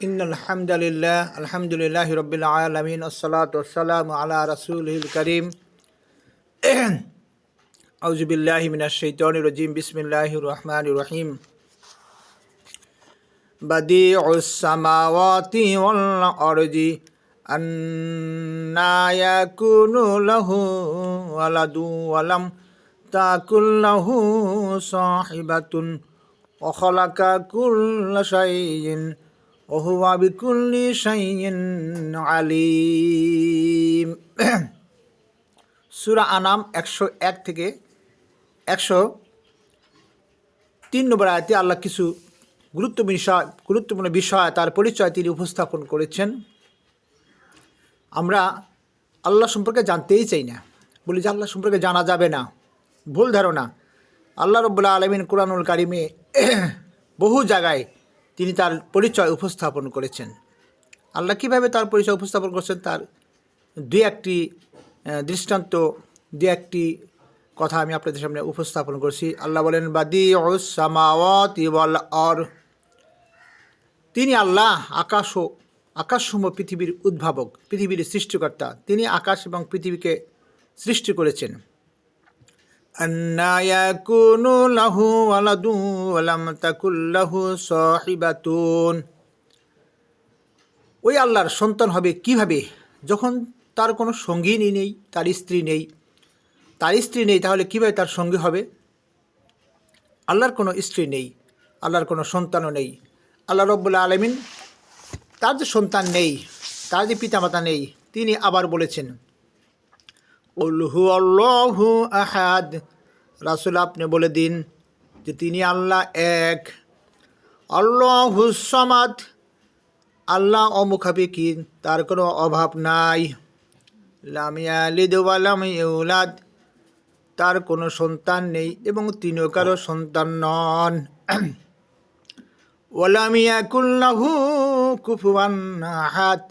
ইন্নাল হামদুলিল্লাহ আলহামদুলিল্লাহি রাব্বিল আলামিন আসসালাতু ওয়াসসালামু আলা রাসূলিল কারীম আউযু বিল্লাহি মিনাশ শাইতানির রাজীম বিসমিল্লাহির রহমানির রহিম বাদিউস সামাওয়াতি ওয়াল আরদি আন্না ইয়াকুনু লাহু ওয়ালাদু ওয়া লাম তাকুল লাহু সাহিবাতুন ওয়া খালাকা কুল্লা শাইইন ওহুয়া বিকুল্লি শাইইন আলিম। সূরা আনাম 101 থেকে 103 নম্বর আয়াতে আল্লাহ কিছু গুরুত্বপূর্ণ বিষয় তার পরিচয় তিনি উপস্থাপন করেছেন। আমরা আল্লাহ সম্পর্কে জানতেই চাই না, বলি যে আল্লাহ সম্পর্কে জানা যাবে না, ভুল ধারণা। আল্লাহ রাব্বুল আলামিন কুরআনুল কারিমে বহু জায়গায় তিনি তার পরিচয় উপস্থাপন করেছেন। আল্লাহ কীভাবে তার পরিচয় উপস্থাপন করেছেন তার দুই একটি দৃষ্টান্ত, দুই একটি কথা আমি আপনাদের সামনে উপস্থাপন করছি। আল্লাহ বলেন বাদিউস সামাওয়াতি ওয়াল আরদ, তিনি আল্লাহ আকাশসমূহ পৃথিবীর উদ্ভাবক, পৃথিবীর সৃষ্টিকর্তা। তিনি আকাশ এবং পৃথিবীকে সৃষ্টি করেছেন। আন্না ইয়াকুনু লাহু ওয়ালাদুন ওয়া লাম তাকুল লাহু সাহিবাতুন, ওই আল্লাহর সন্তান হবে কিভাবে যখন তার কোনো সঙ্গিনী নেই, তার স্ত্রী নেই, তাহলে কীভাবে তার সঙ্গী হবে? আল্লাহর কোনো স্ত্রী নেই, আল্লাহর কোনো সন্তানও নেই। আল্লাহ রাব্বুল আলামিন তার যে সন্তান নেই, তার যে পিতামাতা নেই, তিনি আবার বলেছেন কুল হুয়াল্লাহু আহাদ, রাসূল আপনি বলে দিন যে তিনি আল্লাহ এক। আল্লাহুস সামাদ, আল্লাহ অমুখাপেক্ষী, তার কোনো অভাব নাই। লাম ইয়ালিদ ওয়া লাম ইউলাদ, তার কোনো সন্তান নেই এবং তিনিও কারো সন্তান নন। ওয়া লাম ইয়াকুল লাহু কুফুয়ান আহাদ,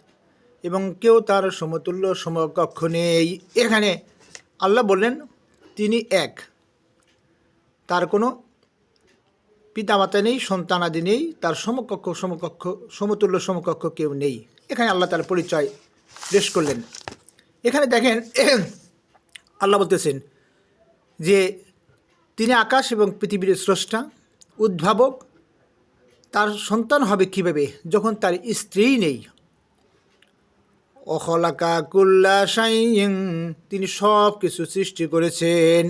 এবং কেউ তার সমতুল্য সমকক্ষ নেই। এখানে আল্লাহ বললেন তিনি এক, তার কোনো পিতামাতা নেই, সন্তানাদি নেই, তার সমতুল্য সমকক্ষ কেউ নেই। এখানে আল্লাহ তার পরিচয় পেশ করলেন। এখানে দেখেন আল্লাহ বলতেছেন যে তিনি আকাশ এবং পৃথিবীর স্রষ্টা, উদ্ভাবক। তার সন্তান হবে কীভাবে যখন তার স্ত্রী নেই। ওয়াখালাকা কুল্লা শাইইন, তিনি সব কিছু সৃষ্টি করেছেন।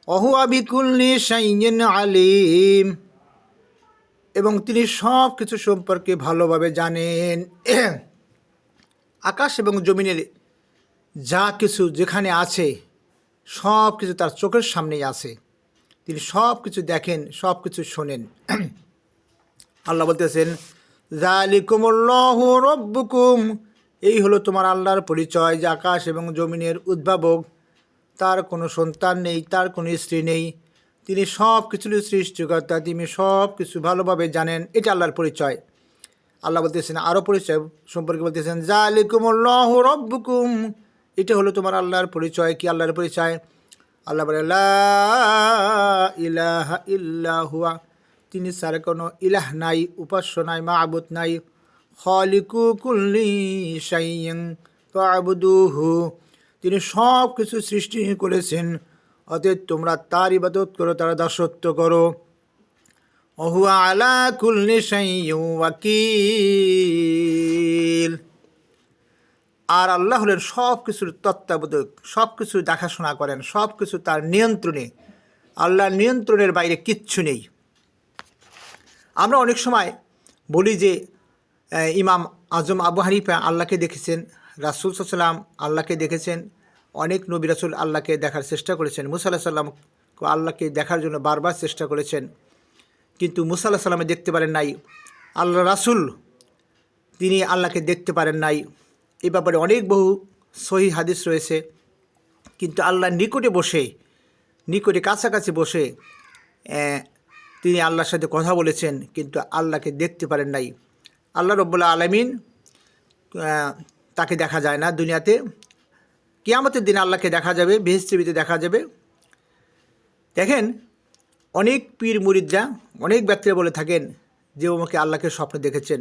ওহুয়া বিকুল্লি শাইইন আলিম, এবং তিনি সব কিছু সম্পর্কে ভালোভাবে জানেন। আকাশ এবং জমিনের যা কিছু যেখানে আছে সব কিছু তার চোখের সামনেই আছে, তিনি সব কিছু দেখেন, সব কিছু শোনেন। আল্লাহ বলতেছেন যালিকুমুল্লাহু রাব্বুকুম, এই হলো তোমার আল্লাহর পরিচয় যে আকাশ এবং জমিনের উদ্ভাবক, তার কোনো সন্তান নেই, তার কোনো স্ত্রী নেই, তিনি সব কিছুর সৃষ্টিকর্তা, তিনি সব কিছু ভালোভাবে জানেন। এটা আল্লাহর পরিচয়। আল্লাহ বলতেছেন আরও পরিচয় সম্পর্কে বলতেছেন যালিকুমুল্লাহু রাব্বুকুম, এটা হলো তোমার আল্লাহর পরিচয়। কি আল্লাহর পরিচয়? আল্লাহ বলে লা ইলাহা ইল্লা হুয়া, তিনি ছাড়া কোনো ইলাহ নাই, উপাস্য নাই, মা'বুদ নাই। খালিকু কুল্লি শাইইন ফা'বুদুহু, তিনি সব কিছু সৃষ্টি করেছেন, অতএব তোমরা তার ইবাদত করো, তার দাসত্ব করো। ওহুয়া আলা কুল্লি শাইইন ওয়াকিল, আর আল্লাহ হলেন সব কিছুর তত্ত্বাবধায়ক, সব কিছু দেখাশোনা করেন, সব কিছু তার নিয়ন্ত্রণে। আল্লাহর নিয়ন্ত্রণের বাইরে কিচ্ছু নেই। আমরা অনেক সময় বলি যে ইমাম আজম আবু হানিফা আল্লাহকে দেখেছেন, রাসূল সাল্লাল্লাহু আলাইহি ওয়াসাল্লাম আল্লাহকে দেখেছেন, অনেক নবী রাসূল আল্লাহকে দেখার চেষ্টা করেছেন, মুসা আলাইহিস সালাম আল্লাহকে দেখার জন্য বারবার চেষ্টা করেছেন, কিন্তু মুসা আলাইহিস সালামে দেখতে পারেন নাই। আল্লাহ রাসূল তিনি আল্লাহকে দেখতে পারেন নাই। এ ব্যাপারে অনেক বহু সহিহ হাদিস রয়েছে। কিন্তু আল্লাহর নিকটে কাছাকাছি বসে তিনি আল্লাহর সাথে কথা বলেছেন, কিন্তু আল্লাহকে দেখতে পারেন নাই। আল্লাহ রাব্বুল আলামিন তাকে দেখা যায় না দুনিয়াতে। কিয়ামতের দিনে আল্লাহকে দেখা যাবে, বেহেশতে দেখা যাবে। দেখেন অনেক পীর মুরিদরা, অনেক ব্যক্তিরা বলে থাকেন যে অমুকে আল্লাহকে স্বপ্নে দেখেছেন,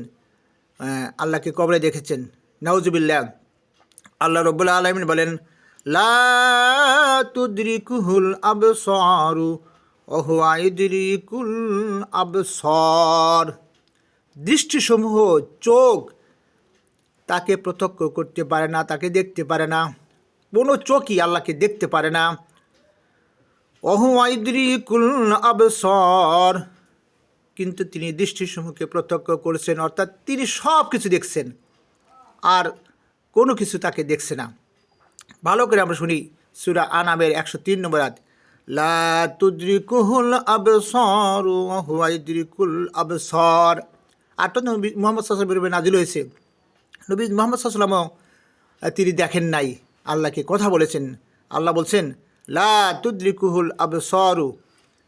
আল্লাহকে কবরে দেখেছেন, নাউজুবিল্লাহ। আল্লাহ রব্বুল আলামিন বলেন, লা তুদরিকুহুল আবসারু ওয়া হুয়া ইউদরিকুল আবসার। দৃষ্টিসমূহ, চোখ তাকে প্রত্যক্ষ করতে পারে না, তাকে দেখতে পারে না, কোনো চোখই আল্লাহকে দেখতে পারে না। ওয়া হুয়া ইউদরিকুল আবসার, কিন্তু তিনি দৃষ্টিসমূহকে প্রত্যক্ষ করেছেন, অর্থাৎ তিনি সব কিছু দেখছেন, আর কোনো কিছু তাকে দেখছে না। ভালো করে আমরা শুনি সূরা আনামের 103 নম্বর আয়াত, লা তুদরিকুহুল আবসার ওয়া হুয়া ইউদরিকুল আবসার। আটটা নবী মুহাম্মদ সাল্লাল্লাহু আলাইহি ওয়াসাল্লাম নাজিল হয়েছে। নবী মুহাম্মদ সাল্লাল্লাহু আলাইহি ওয়াসাল্লাম তিনি দেখেন নাই, আল্লাহকে কথা বলেছেন। আল্লাহ বলছেন লা তুদরিকুহুল আবসারু,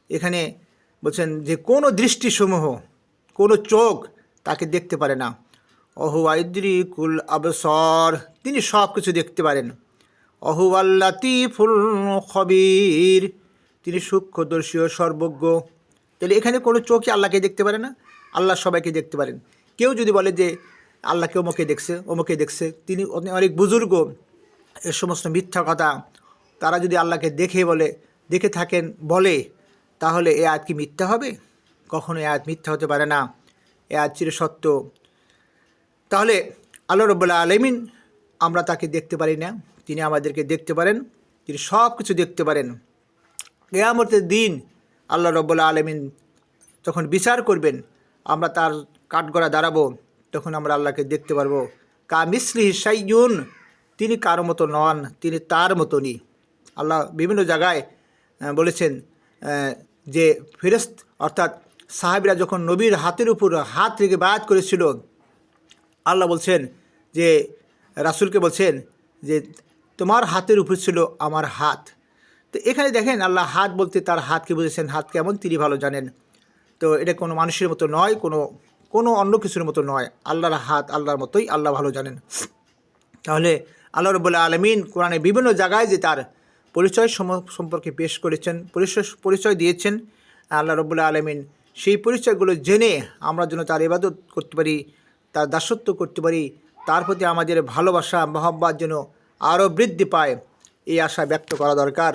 এখানে বলছেন যে কোনো দৃষ্টিসমূহ, কোনো চোখ তাকে দেখতে পারে না। ওহুয়া ইউদরিকুল আবসার, তিনি সব কিছু দেখতে পারেন। ওহুয়াল লাতীফুল খবীর, তিনি সূক্ষ্মদর্শী ও সর্বজ্ঞ। তাহলে এখানে কোনো চোখই আল্লাহকে দেখতে পারে না, আল্লাহ সবাইকে দেখতে পারেন। কেউ যদি বলে যে আল্লাহকে অমুকে দেখছে, তিনি অনেক বুজুর্গ, এ সমস্ত মিথ্যা কথা। তারা যদি আল্লাহকে দেখে থাকেন বলে, তাহলে এ আয়াত কি মিথ্যা হবে? কখনো এ আয়াত মিথ্যা হতে পারে না, এ আয়াত চিরসত্য। তাহলে আল্লাহ রাব্বুল আলামিন, আমরা তাকে দেখতে পারি না, তিনি আমাদেরকে দেখতে পারেন, তিনি সব কিছু দেখতে পারেন। কিয়ামতের দিন আল্লাহ রাব্বুল আলামিন যখন বিচার করবেন, আমরা তার কাঠগড়া দাঁড়াবো, তখন আমরা আল্লাহকে দেখতে পারবো। কামিসলিহি শাইউন, তিনি কারো মতো নন, তিনি তার মতনই। আল্লাহ বিভিন্ন জায়গায় বলেছেন যে ফেরেশত অর্থাৎ সাহাবীরা যখন নবীর হাতের উপর হাত রেখে বায়াত করেছিল, আল্লাহ বলছেন যে রাসূলকে বলছেন যে তোমার হাতের উপর ছিল আমার হাত। তো এখানে দেখেন আল্লাহ হাত বলতে তার হাতকে বুঝেছেন, হাত কেমন তিনি ভালো জানেন। তো এটা কোনো মানুষের মতো নয়, কোনো অন্য কিছুর মতো নয়, আল্লাহর হাত আল্লাহর মতোই, আল্লাহ ভালো জানেন। তাহলে আল্লাহ রাব্বুল আলামিন কোরআনে বিভিন্ন জায়গায় যে তার পরিচয় সম্পর্কে পেশ করেছেন, পরিচয় দিয়েছেন, আল্লাহ রাব্বুল আলামিন সেই পরিচয়গুলো জেনে আমরা যেন তার ইবাদত করতে পারি, তার দাসত্ব করতে পারি, তার প্রতি আমাদের ভালোবাসা মহব্বত যেন আরও বৃদ্ধি পায়, এই আশা ব্যক্ত করা দরকার।